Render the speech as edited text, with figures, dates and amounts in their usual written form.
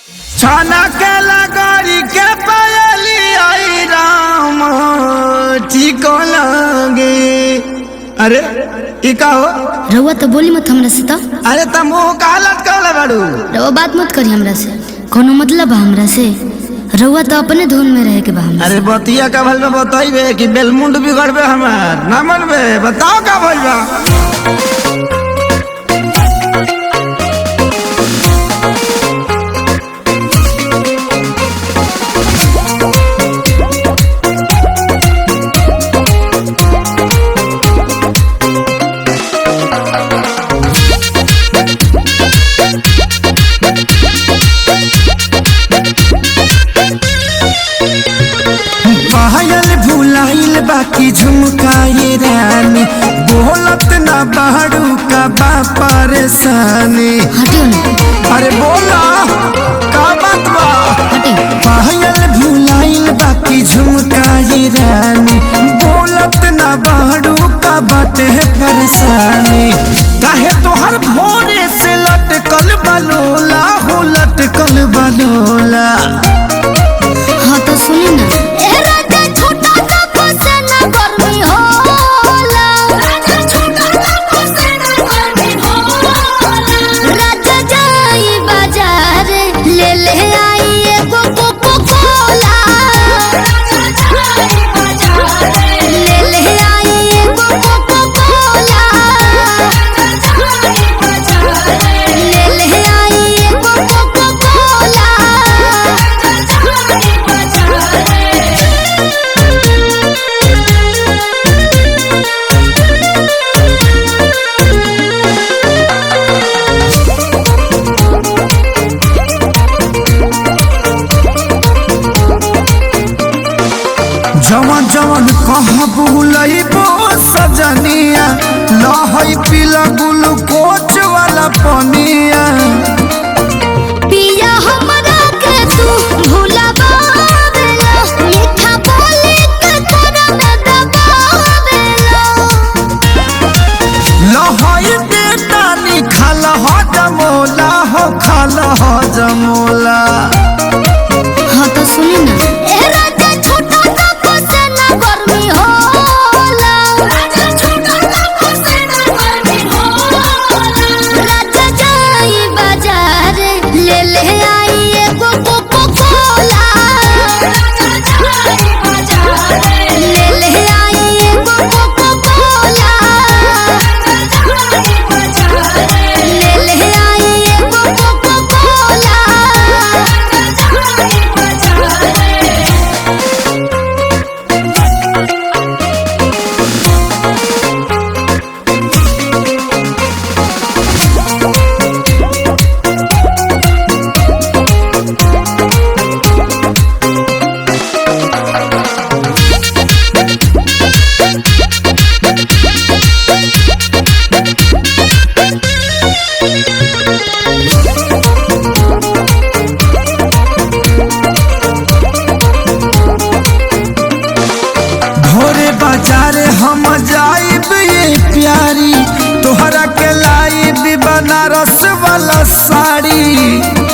छाना के लगारी के पायली आई राम ठीक लगे। अरे ई का हो रउआ तो बोली मत हमरा से तो। अरे तुम मुंह का लटकल बाड़ू। रउआ बात मत करी हमरा से, कोनो मतलब बा हमरा से। रउआ तो अपने धुन में रहे के बा हमरा। अरे बतिया का भल में बताइबे कि बेलमुंड बिगड़बे हमार ना मनबे। बताओ का भइल बा। भुलाइल बाकी झुमकाए रानी बोलत ना बाड़ू का बा परेशानी। अरे बोला का बात बा। पायल भुलाइल बाकी झुमकाए रानी बोलत ना बाड़ू का बाटे परेशानी। काहे तोहर भोरे से लटकल बलोला हो लटकल बलोला। हाँ तो सुनी ना। जवन जवन कहाँ बुलइबो सजनिया लहई पीला ग्लूकोच वाला पनिया। पिया हमरा के तू भुलावेला मीठा बोली के तोरा में दबावेला। लहई बेटा निखाल हो जमोला हो खाल हो जमोला। हाँ तो सुनी ना। हम जाइब ये प्यारी तोहरा के लाइब बनारस वाला साड़ी।